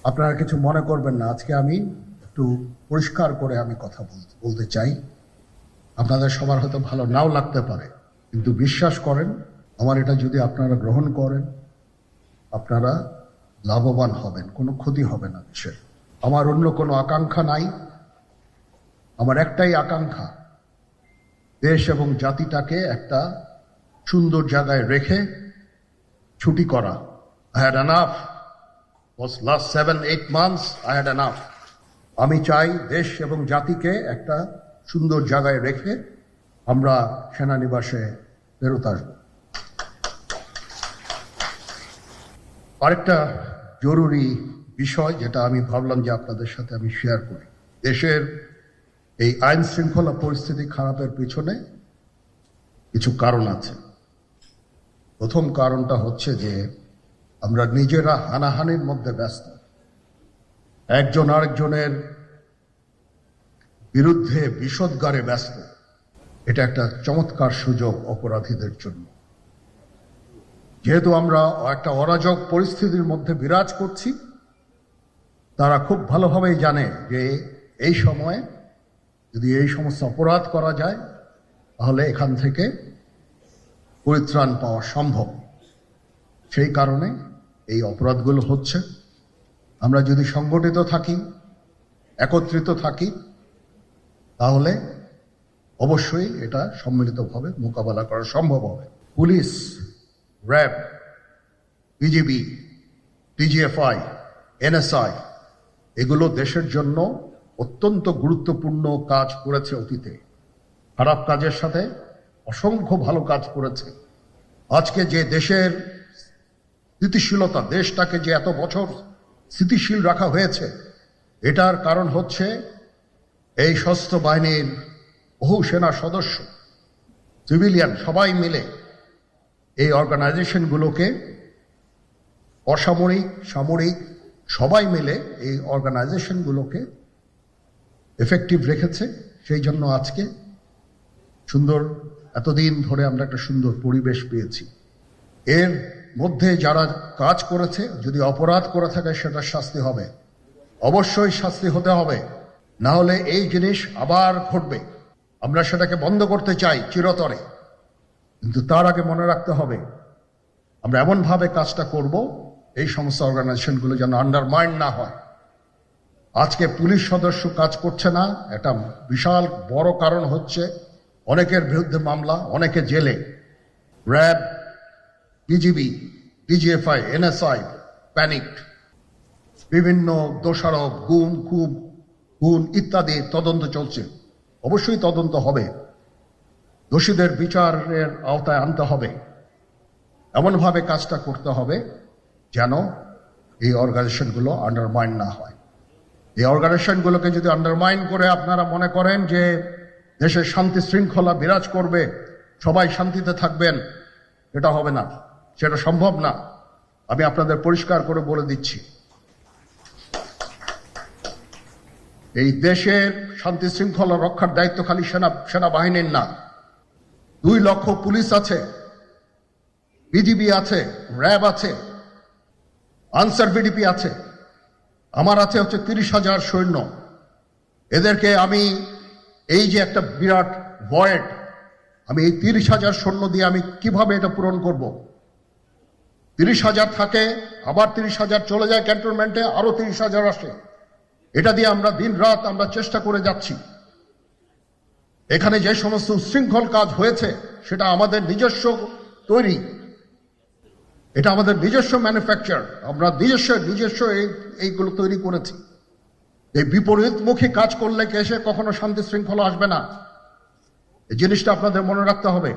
আপনারা কিছু মনে করবেন না, আজকে আমি একটু পরিষ্কার করে আমি কথা বলতে চাই। আপনাদের সবার হয়তো ভালো নাও লাগতে পারে, কিন্তু বিশ্বাস করেন আমার এটা যদি আপনারা গ্রহণ করেন আপনারা লাভবান হবেন, কোনো ক্ষতি হবে না দেশের। আমার অন্য কোনো আকাঙ্ক্ষা নাই, আমার একটাই আকাঙ্ক্ষা, দেশ এবং জাতিটাকে একটা সুন্দর জায়গায় রেখে ছুটি করা। I had enough. Was last 7-8 months I had enough. আমি চাই দেশ এবং জাতিকে একটা সুন্দর জায়গায় রেখে আমরা সেনানিবাসে ফেরত আসব। আরেকটা জরুরি বিষয় যেটা আমি ভাবলাম যে আপনাদের সাথে আমি শেয়ার করি, দেশের এই আইন শৃঙ্খলা পরিস্থিতি খারাপের পিছনে কিছু কারণ আছে। প্রথম কারণটা হচ্ছে যে আমরা নিজেরা হানাহানির মধ্যে ব্যস্ত, একজন আরেকজনের বিরুদ্ধে বিষোদ্গারে ব্যস্ত। এটা একটা চমৎকার সুযোগ অপরাধীদের জন্য। যেহেতু আমরা একটা অরাজক পরিস্থিতির মধ্যে বিরাজ করছি, তারা খুব ভালোভাবেই জানে যে এই সময়ে যদি এই সমস্ত অপরাধ করা যায় তাহলে এখান থেকে পরিত্রাণ পাওয়া সম্ভব। সেই কারণে এই অপরাধগুলো হচ্ছে। আমরা যদি সংগঠিত থাকি, একত্রিত থাকি, তাহলে অবশ্যই এটা সম্মিলিতভাবে মোকাবেলা করা সম্ভব হবে। Police, RAB, BGB, DGFI, NSI এগুলো দেশের জন্য অত্যন্ত গুরুত্বপূর্ণ কাজ করেছে অতীতে। খারাপ কাজের সাথে অসংখ্য ভালো কাজ করেছে। আজকে যে দেশের স্থিতিশীলতা, দেশটাকে যে এত বছর স্থিতিশীল রাখা হয়েছে, এটার কারণ হচ্ছে এই সশস্ত্র বাহিনীর বহু সেনা সদস্য, সিভিলিয়ান সবাই মিলে এই অর্গানাইজেশনগুলোকে, অসামরিক সামরিক সবাই মিলে এই অর্গানাইজেশনগুলোকে এফেক্টিভ রেখেছে। সেই জন্য আজকে সুন্দর, এতদিন ধরে আমরা একটা সুন্দর পরিবেশ পেয়েছি। এর মধ্যে যারা কাজ করেছে, যদি অপরাধ করে থাকে সেটা শাস্তি হবে, অবশ্যই শাস্তি হতে হবে, না হলে এই জিনিস আবার ঘটবে। আমরা সেটাকে বন্ধ করতে চাই চিরতরে, কিন্তু তার আগে মনে রাখতে হবে আমরা এমনভাবে কাজটা করব এই সমস্ত অর্গানাইজেশনগুলো যেন আন্ডারমাইন না হয়। আজকে পুলিশ সদস্য কাজ করছে না, একটা বিশাল বড় কারণ হচ্ছে অনেকের বিরুদ্ধে মামলা, অনেকে জেলে। RAB, BGB, DGFI, NSI panicked, বিভিন্ন দোষারোপ, খুন ইত্যাদি তদন্ত চলছে। অবশ্যই তদন্ত হবে, দোষীদের বিচারের আওতায় আনতে হবে। এমনভাবে কাজটা করতে হবে যেন এই অর্গানাইজেশনগুলো আন্ডারমাইন না হয়। এই অর্গানাইজেশনগুলোকে যদি আন্ডারমাইন করে আপনারা মনে করেন যে দেশের শান্তি শৃঙ্খলা বিরাজ করবে, সবাই শান্তিতে থাকবেন, এটা হবে না, সেটা সম্ভব না। আমি আপনাদের পরিষ্কার করে বলে দিচ্ছি, এই দেশের শান্তি শৃঙ্খলা রক্ষার দায়িত্ব খালি সেনাবাহিনীর না। 2 লক্ষ পুলিশ আছে, বিজিবি আছে, র্যাব আছে, আনসার বিডিপি আছে, আমার আছে হচ্ছে 30,000 সৈন্য। এদেরকে আমি এই যে একটা বিরাট ভয়েড, আমি এই 30,000 সৈন্য দিয়ে আমি কিভাবে এটা পূরণ করব? 30,000 থাকে, আবার 30,000 চলে যায় ক্যান্টনমেন্টে, আরো 30,000 আসে। এটা দিয়ে আমরা দিন রাত আমরা চেষ্টা করে যাচ্ছি। এখানে যে সমস্ত উচ্ছৃঙ্খল কাজ হয়েছে সেটা আমাদের নিজস্ব তৈরি, এটা আমাদের নিজস্ব ম্যানুফ্যাকচার, আমরা নিজস্ব এইগুলো তৈরি করেছি। এই বিপরীতমুখী কাজ করলে এসে কখনো শান্তি শৃঙ্খলা আসবে না। এই জিনিসটা আপনাদের মনে রাখতে হবে।